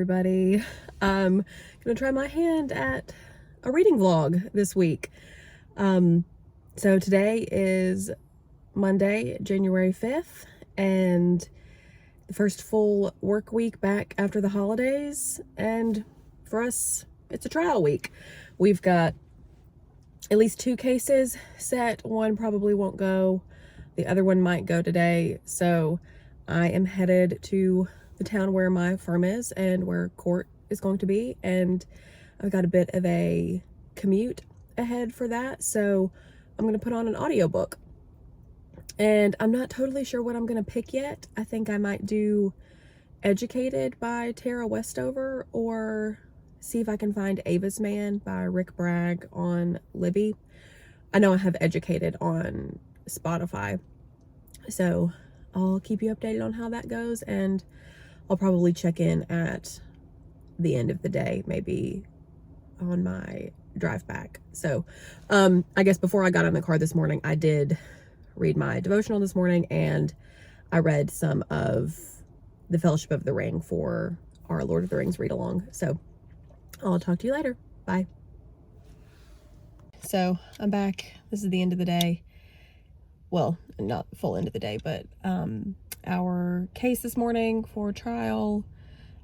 everybody. I'm gonna try my hand at a reading vlog this week. So today is Monday, January 5th, and the first full work week back after the holidays, and for us, it's a trial week. We've got at least 2 cases set. One probably won't go. The other one might go today. So I am headed to the town where my firm is and where court is going to be, and I've got a bit of a commute ahead for that, so I'm going to put on an audiobook. And I'm not totally sure what I'm going to pick yet. I think I might do Educated by Tara Westover, or see if I can find Ava's Man by Rick Bragg on Libby. I know I have Educated on Spotify, so I'll keep you updated on how that goes, and I'll probably check in at the end of the day, maybe on my drive back. So I guess before I got in the car this morning, I did read my devotional this morning, and I read some of the Fellowship of the Ring for our Lord of the Rings read along. So I'll talk to you later. Bye. So I'm back. This is the end of the day. Well, not full end of the day, but our case this morning for trial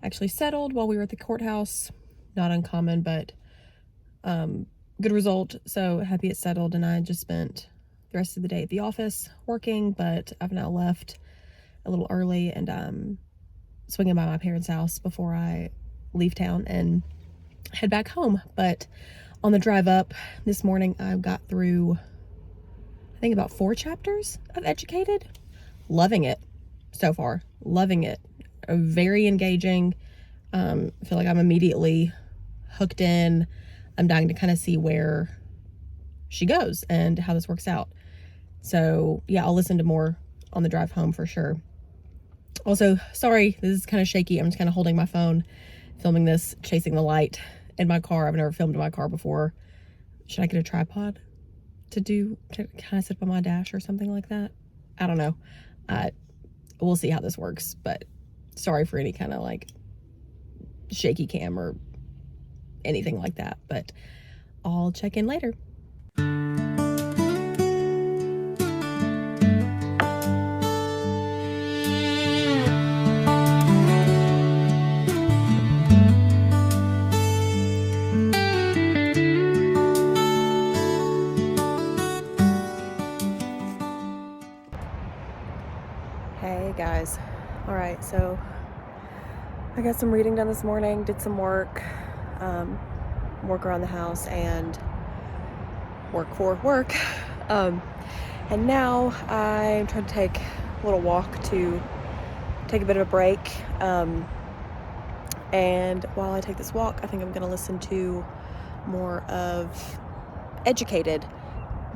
actually settled while we were at the courthouse. Not uncommon, but good result. So happy it settled, and I just spent the rest of the day at the office working, but I've now left a little early, and swinging by my parents' house before I leave town and head back home. But on the drive up this morning, I got through, I think, about 4 chapters of Educated. Loving it so far. Loving it. Very engaging. I feel like I'm immediately hooked in. I'm dying to kind of see where she goes and how this works out. So yeah, I'll listen to more on the drive home for sure. Also, sorry, this is kind of shaky. I'm just kind of holding my phone, filming this, chasing the light in my car. I've never filmed in my car before. Should I get a tripod to kind of sit by my dash or something like that? I don't know. We'll see how this works, but sorry for any kind of like shaky cam or anything like that, but I'll check in later. Hey guys. All right, so I got some reading done this morning, did some work around the house and work for work. And now I'm trying to take a little walk to take a bit of a break. And while I take this walk, I think I'm gonna listen to more of Educated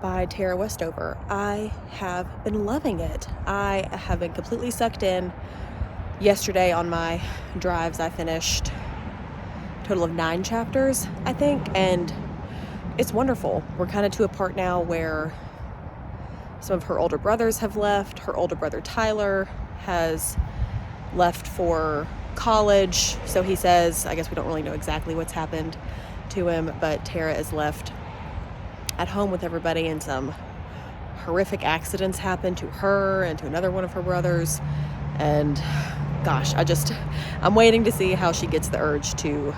by Tara Westover. I have been loving it. I have been completely sucked in. Yesterday on my drives, I finished a total of 9 chapters, I think, and it's wonderful. We're kind of to a part now where some of her older brothers have left. Her older brother Tyler has left for college, so he says, I guess we don't really know exactly what's happened to him, but Tara is left at home with everybody, and some horrific accidents happened to her and to another one of her brothers. And gosh, I'm waiting to see how she gets the urge to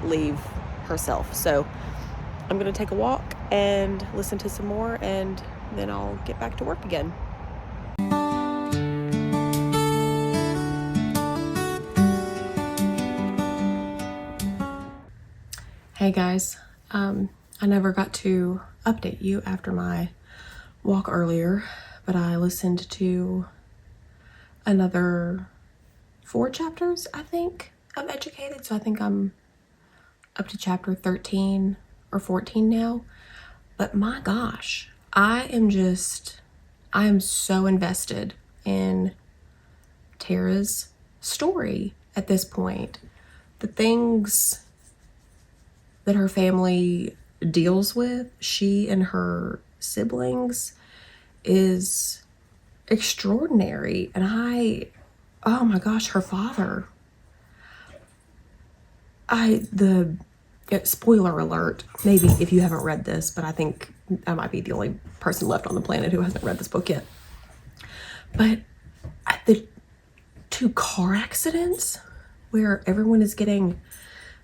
leave herself. So I'm gonna take a walk and listen to some more, and then I'll get back to work again. Hey guys, I never got to update you after my walk earlier, but I listened to another 4 chapters, I think, of Educated. So I think I'm up to chapter 13 or 14 now. But my gosh, I am so invested in Tara's story at this point. The things that her family deals with, she and her siblings, is extraordinary. And oh my gosh, her father. spoiler alert, maybe if you haven't read this, but I think I might be the only person left on the planet who hasn't read this book yet. But the 2 car accidents where everyone is getting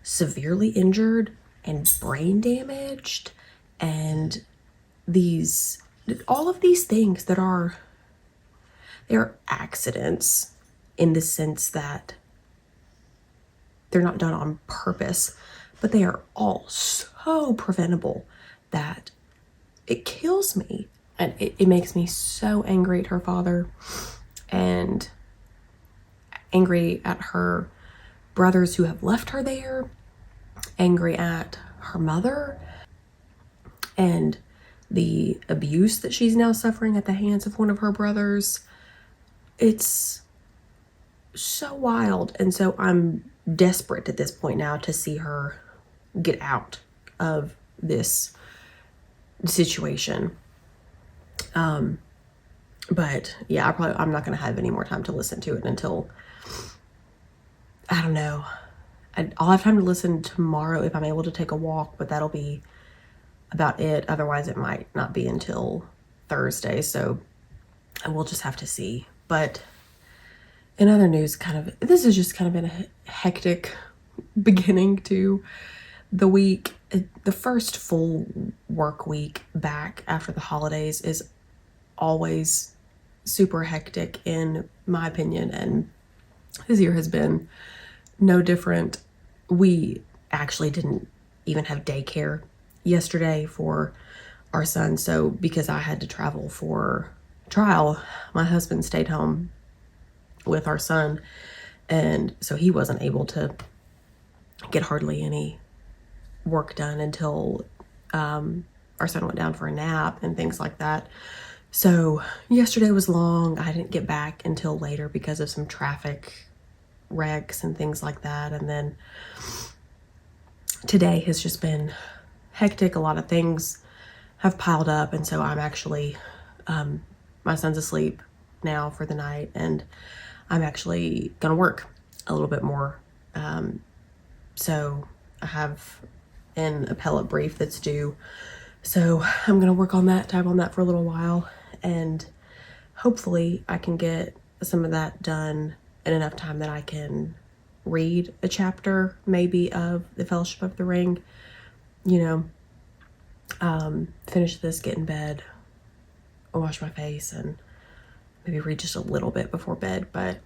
severely injured and brain damaged, and all of these things that they're accidents in the sense that they're not done on purpose, but they are all so preventable that it kills me. And it makes me so angry at her father and angry at her brothers who have left her there, angry at her mother and the abuse that she's now suffering at the hands of one of her brothers. It's so wild. And so I'm desperate at this point now to see her get out of this situation. But yeah, I'm not going to have any more time to listen to it until, I don't know. I'll have time to listen tomorrow if I'm able to take a walk, but that'll be about it. Otherwise it might not be until Thursday. So we'll just have to see. But in other news, this has just kind of been a hectic beginning to the week. The first full work week back after the holidays is always super hectic in my opinion, and this year has been no different. We actually didn't even have daycare yesterday for our son, so because I had to travel for trial, my husband stayed home with our son, and so he wasn't able to get hardly any work done until our son went down for a nap and things like that. So yesterday was long. I didn't get back until later because of some traffic wrecks and things like that. And then today has just been hectic. A lot of things have piled up, and so I'm actually my son's asleep now for the night, and I'm actually gonna work a little bit more. So I have an appellate brief that's due, so I'm gonna work on that, type on that for a little while, and hopefully I can get some of that done in enough time that I can read a chapter maybe of The Fellowship of the Ring, finish this, get in bed, wash my face, and maybe read just a little bit before bed, but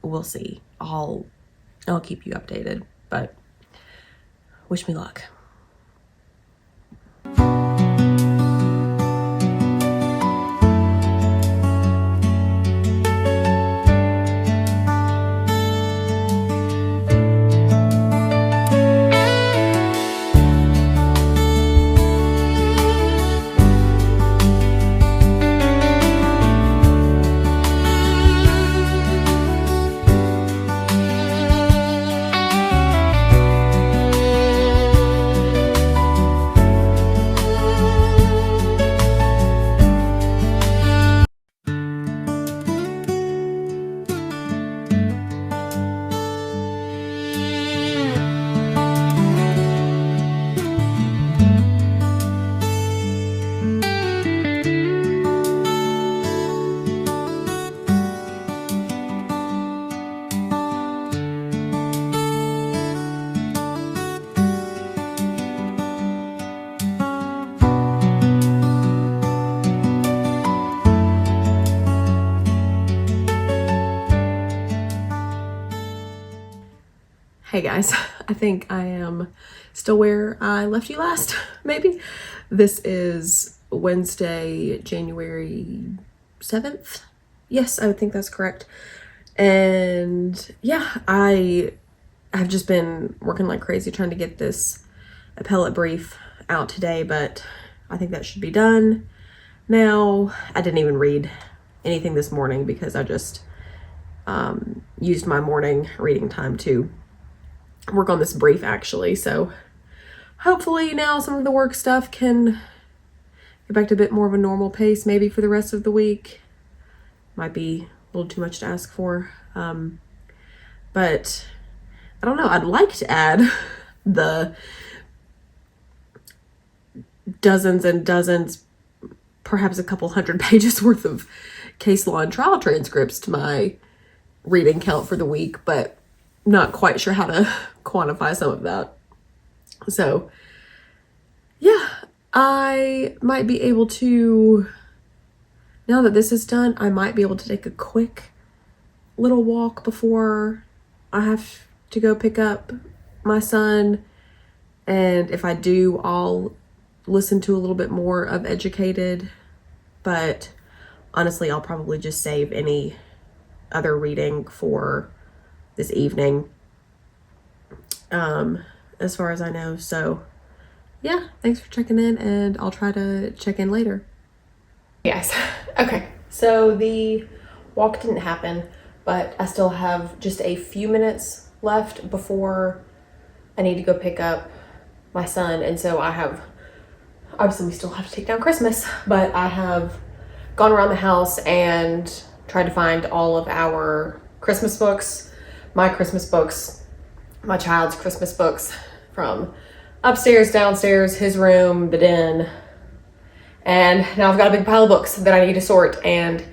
we'll see. I'll keep you updated, but wish me luck. Hey guys, I think I am still where I left you last, maybe. This is Wednesday, January 7th. Yes, I would think that's correct. And yeah, I have just been working like crazy trying to get this appellate brief out today, but I think that should be done now. I didn't even read anything this morning because I just used my morning reading time to work on this brief actually. So hopefully now some of the work stuff can get back to a bit more of a normal pace maybe for the rest of the week. Might be a little too much to ask for. But I don't know, I'd like to add the dozens and dozens, perhaps a couple hundred pages worth of case law and trial transcripts to my reading count for the week, but not quite sure how to quantify some of that. So yeah, I might be able to, now that this is done, I might be able to take a quick little walk before I have to go pick up my son. And if I do, I'll listen to a little bit more of Educated, but honestly, I'll probably just save any other reading for this evening, as far as I know. So yeah, thanks for checking in, and I'll try to check in later. Yes. Okay. So the walk didn't happen, but I still have just a few minutes left before I need to go pick up my son. And so I have, obviously we still have to take down Christmas, but I have gone around the house and tried to find all of our Christmas books, my Christmas books, my child's Christmas books, from upstairs, downstairs, his room, the den. And now I've got a big pile of books that I need to sort and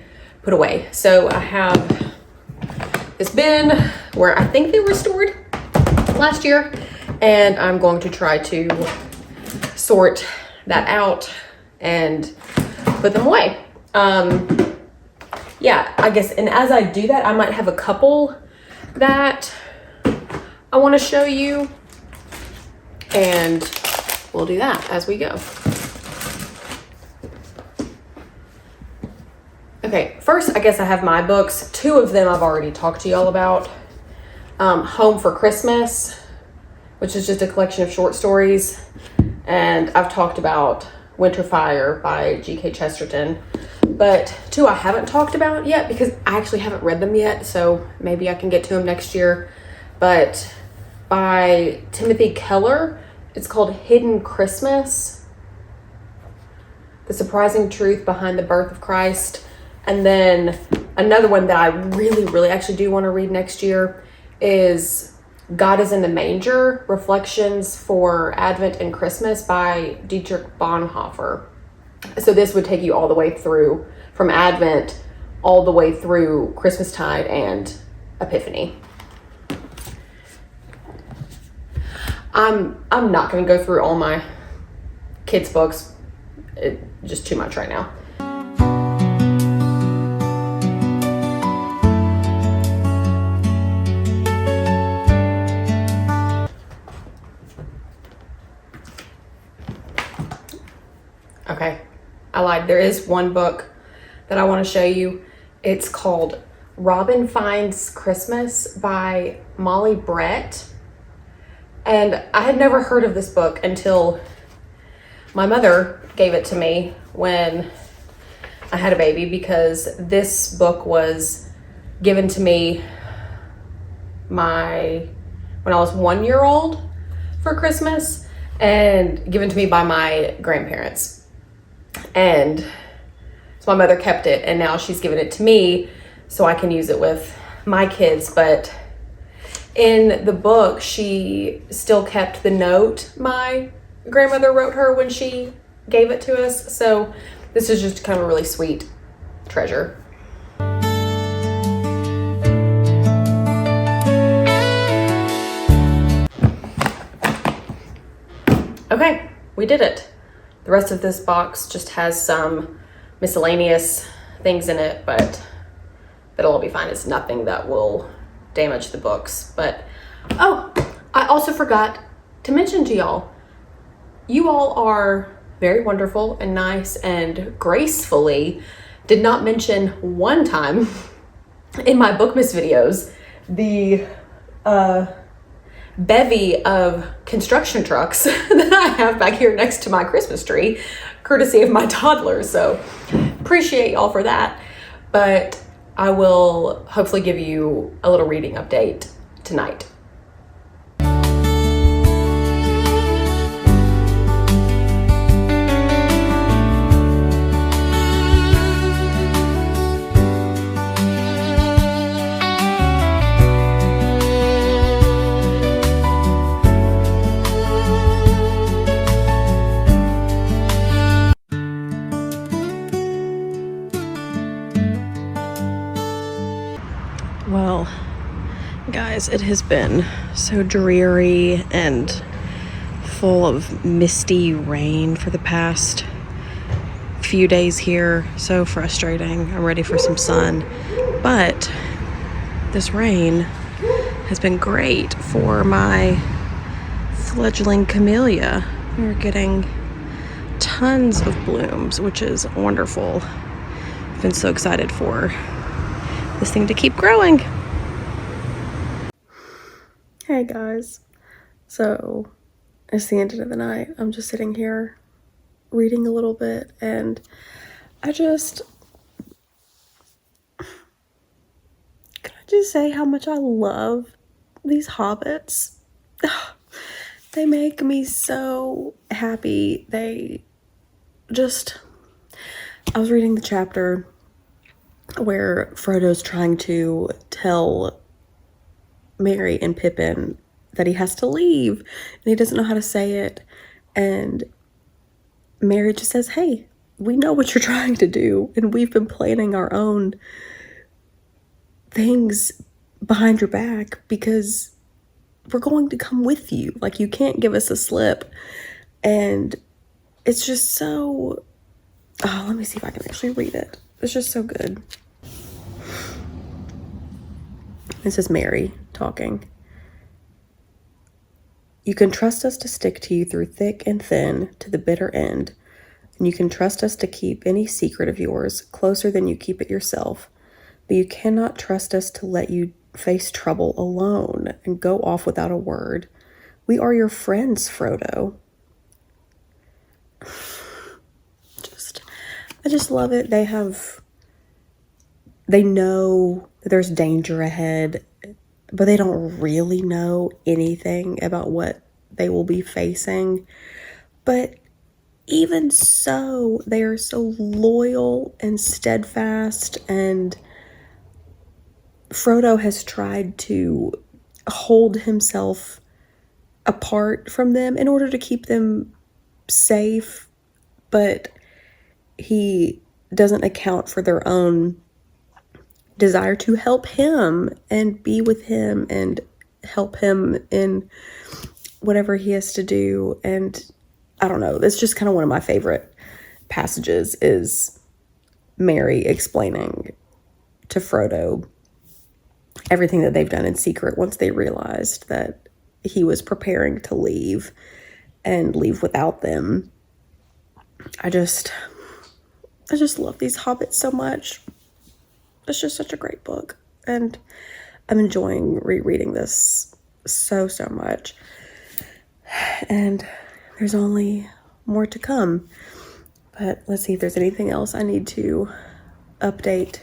put away. So I have this bin where I think they were stored last year, and I'm going to try to sort that out and put them away. Yeah, I guess, and as I do that, I might have a couple that I want to show you, and we'll do that as we go. Okay, first, I guess I have my books. Two of them I've already talked to y'all about. Home for Christmas, which is just a collection of short stories. And I've talked about Winter Fire by G.K. Chesterton. But two I haven't talked about yet because I actually haven't read them yet, so maybe I can get to them next year. But by Timothy Keller, it's called Hidden Christmas: The Surprising Truth Behind the Birth of Christ. And then another one that I really actually do want to read next year is God is in the Manger: Reflections for Advent and Christmas by Dietrich Bonhoeffer. So this would take you all the way through, from Advent all the way through Christmastide and Epiphany. I'm not going to go through all my kids' books. It's just too much right now. Okay, I lied. There is one book that I want to show you. It's called Robin Finds Christmas by Molly Brett. And I had never heard of this book until my mother gave it to me when I had a baby, because this book was given to me when I was 1 year old for Christmas, and given to me by my grandparents. And so my mother kept it, and now she's given it to me so I can use it with my kids. But in the book, she still kept the note my grandmother wrote her when she gave it to us. So this is just kind of a really sweet treasure. Okay, we did it. The rest of this box just has some miscellaneous things in it, but it'll all be fine. It's nothing that will damage the books. But, oh, I also forgot to mention to y'all, you all are very wonderful and nice, and gracefully did not mention one time in my Bookmas videos the bevy of construction trucks that I have back here next to my Christmas tree, courtesy of my toddler. So appreciate y'all for that. But I will hopefully give you a little reading update tonight. Well, guys, it has been so dreary and full of misty rain for the past few days here. So frustrating. I'm ready for some sun. But this rain has been great for my fledgling camellia. We're getting tons of blooms, which is wonderful. I've been so excited for this thing to keep growing. Hey guys, so it's the end of the night. I'm just sitting here reading a little bit, and can I just say how much I love these Hobbits? They make me so happy. I was reading the chapter where Frodo's trying to tell Merry and Pippin that he has to leave, and he doesn't know how to say it, and Merry just says, hey, we know what you're trying to do, and we've been planning our own things behind your back because we're going to come with you. Like, you can't give us a slip. And it's just so, let me see if I can actually read it. It's just so good. This is Merry talking. You can trust us to stick to you through thick and thin to the bitter end, and you can trust us to keep any secret of yours closer than you keep it yourself, but you cannot trust us to let you face trouble alone and go off without a word. We are your friends, Frodo. I just love it. They know that there's danger ahead, but they don't really know anything about what they will be facing. But even so, they are so loyal and steadfast, and Frodo has tried to hold himself apart from them in order to keep them safe, but he doesn't account for their own desire to help him and be with him and help him in whatever he has to do. And I don't know, that's just kind of one of my favorite passages, is Merry explaining to Frodo everything that they've done in secret once they realized that he was preparing to leave and leave without them. I just love these Hobbits so much. It's just such a great book, and I'm enjoying rereading this so much. And there's only more to come. But let's see if there's anything else I need to update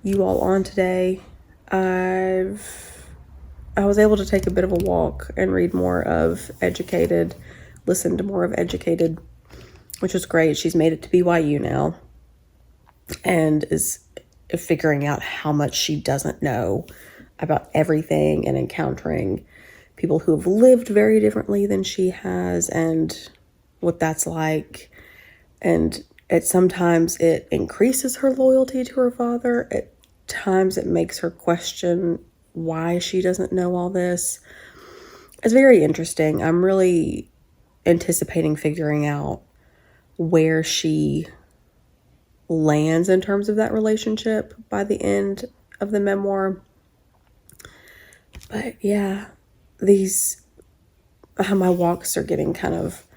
you all on today. I was able to take a bit of a walk and read more of Educated, listen to more of Educated, which was great. She's made it to BYU now and is figuring out how much she doesn't know about everything and encountering people who have lived very differently than she has and what that's like. And sometimes it increases her loyalty to her father. At times it makes her question why she doesn't know all this. It's very interesting. I'm really anticipating figuring out where she lands in terms of that relationship by the end of the memoir. But yeah, my walks are getting kind of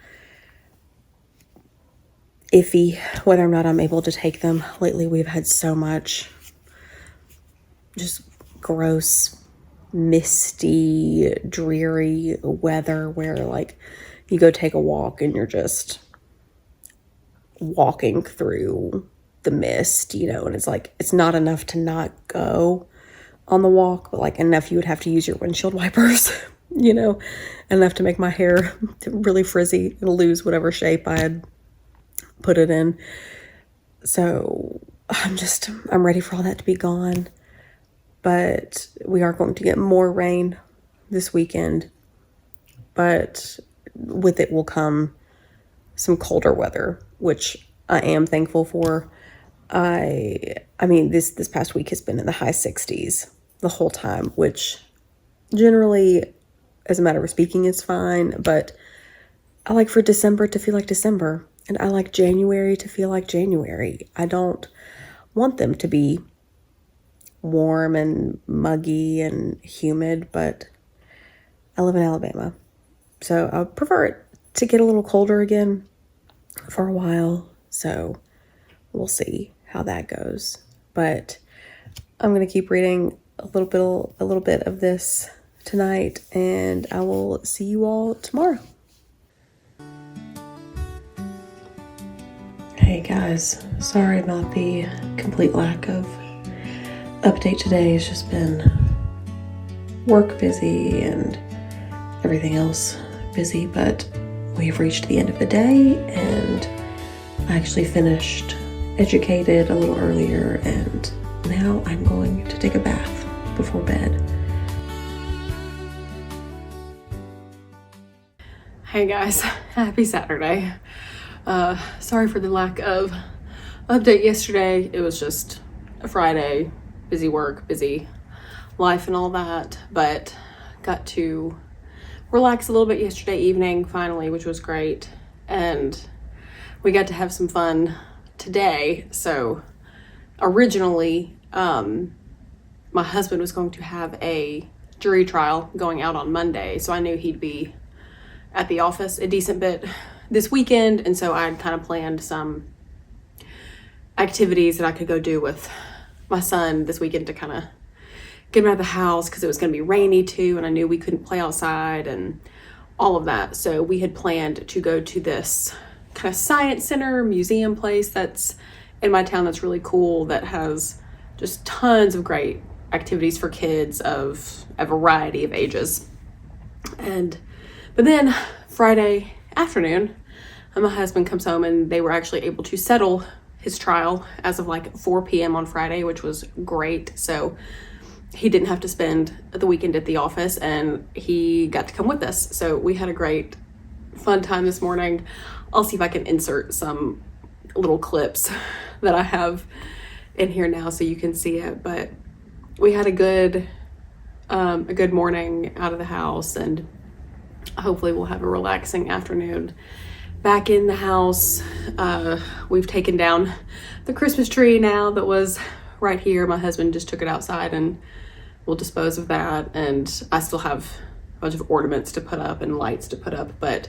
iffy whether or not I'm able to take them. Lately we've had so much just gross, misty, dreary weather where like you go take a walk and you're just walking through the mist, and it's like, it's not enough to not go on the walk, but like enough you would have to use your windshield wipers, enough to make my hair really frizzy and lose whatever shape I had put it in. So I'm ready for all that to be gone. But we are going to get more rain this weekend, but with it will come some colder weather, which I am thankful for. I mean, this past week has been in the high 60s, the whole time, which generally, as a matter of speaking, is fine, but I like for December to feel like December, and I like January to feel like January. I don't want them to be warm and muggy and humid, but I live in Alabama, so I prefer it to get a little colder again for a while, so we'll see how that goes. But I'm going to keep reading a little bit of this tonight, and I will see you all tomorrow. Hey guys, sorry about the complete lack of update today. It's just been work busy and everything else busy, but we've reached the end of the day, and I actually finished Educated a little earlier, and now I'm going to take a bath before bed. Hey guys, happy Saturday. Sorry for the lack of update yesterday. It was just a Friday, busy work, busy life and all that, but got to relax a little bit yesterday evening finally, which was great, and we got to have some fun today. So originally my husband was going to have a jury trial going out on Monday, so I knew he'd be at the office a decent bit this weekend, and so I'd kind of planned some activities that I could go do with my son this weekend to kind of get him out of the house, because it was going to be rainy too, and I knew we couldn't play outside and all of that. So we had planned to go to this kind of science center museum place that's in my town that's really cool, that has just tons of great activities for kids of a variety of ages. But then Friday afternoon, my husband comes home, and they were actually able to settle his trial as of like 4 p.m. on Friday, which was great. So he didn't have to spend the weekend at the office, and he got to come with us. So we had a great fun time this morning. I'll see if I can insert some little clips that I have in here now so you can see it. But we had a good morning out of the house, and hopefully we'll have a relaxing afternoon back in the house. We've taken down the Christmas tree now that was right here. My husband just took it outside, and we'll dispose of that. And I still have a bunch of ornaments to put up and lights to put up, but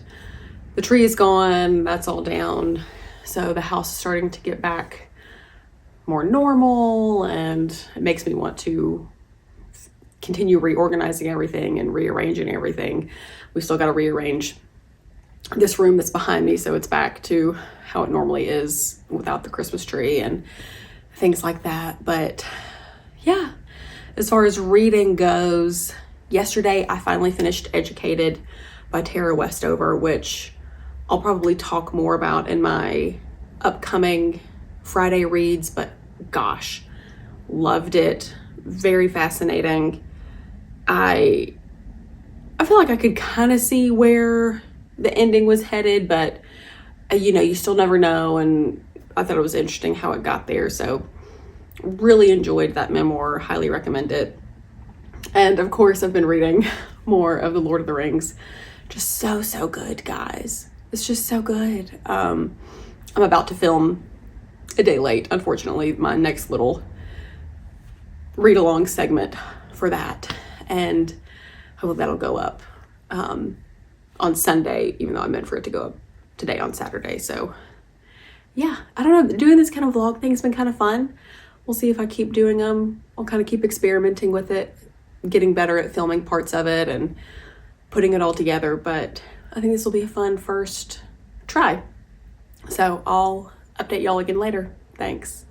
the tree is gone. That's all down. So the house is starting to get back more normal, and it makes me want to continue reorganizing everything and rearranging everything. We still got to rearrange this room that's behind me so it's back to how it normally is without the Christmas tree and things like that. But yeah, as far as reading goes, yesterday I finally finished Educated by Tara Westover, which I'll probably talk more about in my upcoming Friday reads, but gosh, loved it. Very fascinating. I feel like I could kind of see where the ending was headed, but you still never know, and I thought it was interesting how it got there. So really enjoyed that memoir. Highly recommend it. And of course I've been reading more of the Lord of the Rings. Just so good, guys. It's just so good. I'm about to film a day late, unfortunately, my next little read along segment for that, and hopefully that'll go up on Sunday, even though I meant for it to go up today on Saturday. So yeah, I don't know, doing this kind of vlog thing's been kind of fun. We'll see if I keep doing them. I'll kind of keep experimenting with it, getting better at filming parts of it and putting it all together, but I think this will be a fun first try. So I'll update y'all again later. Thanks.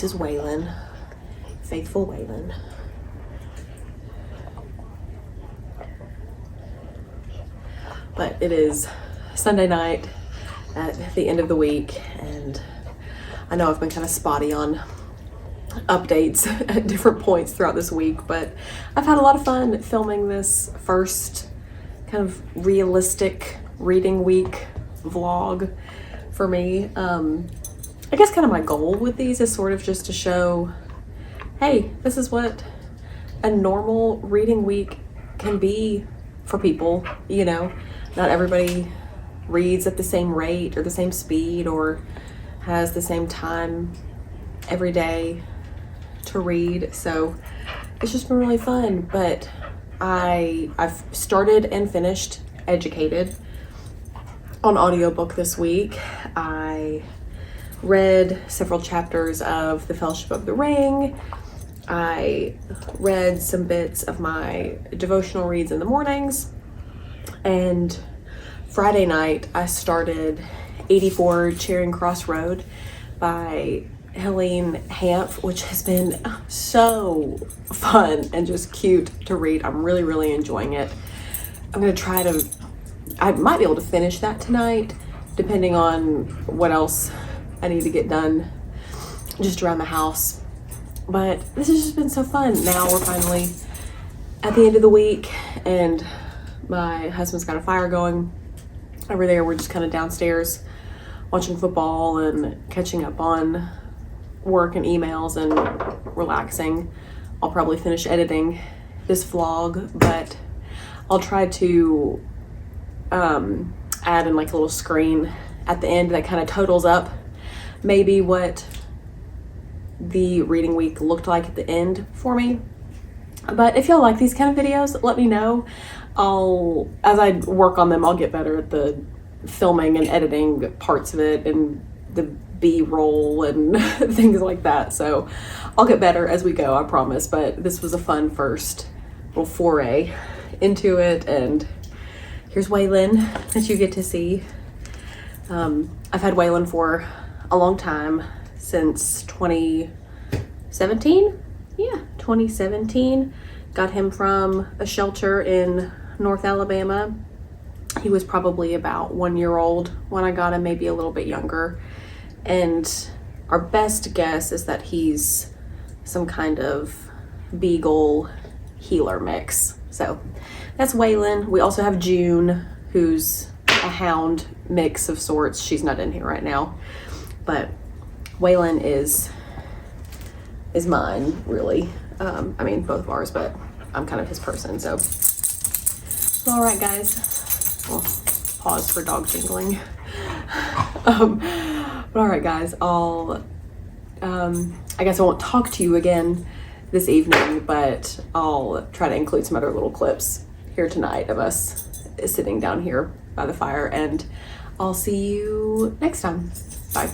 This is Waylon, faithful Waylon. But it is Sunday night at the end of the week, and I know I've been kind of spotty on updates at different points throughout this week, but I've had a lot of fun filming this first kind of realistic reading week vlog for me. I guess kind of my goal with these is sort of just to show, hey, this is what a normal reading week can be for people, you know. Not everybody reads at the same rate or the same speed or has the same time every day to read, so it's just been really fun. But I've started and finished Educated on audiobook this week. I read several chapters of The Fellowship of the Ring. I read some bits of my devotional reads in the mornings, and Friday night I started 84 Charing Cross Road by Helene Hanff, which has been so fun and just cute to read. I'm really, really enjoying it. I'm gonna try to, I might be able to finish that tonight, depending on what else I need to get done just around the house. But this has just been so fun. Now we're finally at the end of the week, and my husband's got a fire going over there. We're just kind of downstairs watching football and catching up on work and emails and relaxing. I'll probably finish editing this vlog, but I'll try to add in like a little screen at the end that kind of totals up maybe what the reading week looked like at the end for me. But if y'all like these kind of videos, let me know. As I work on them, I'll get better at the filming and editing parts of it and the B-roll and things like that. So I'll get better as we go, I promise. But this was a fun first little foray into it. And here's Waylon that you get to see. I've had Waylon for a long time, since 2017. Yeah, 2017. Got him from a shelter in North Alabama. He was probably about 1 year old when I got him, maybe a little bit younger. And our best guess is that he's some kind of beagle healer mix. So that's Waylon. We also have June, who's a hound mix of sorts. She's not in here right now, but Waylon is mine, really. I mean, both of ours, but I'm kind of his person, so. All right, guys. Well, pause for dog jingling. But all right, guys, I guess I won't talk to you again this evening, but I'll try to include some other little clips here tonight of us sitting down here by the fire, and I'll see you next time. Bye.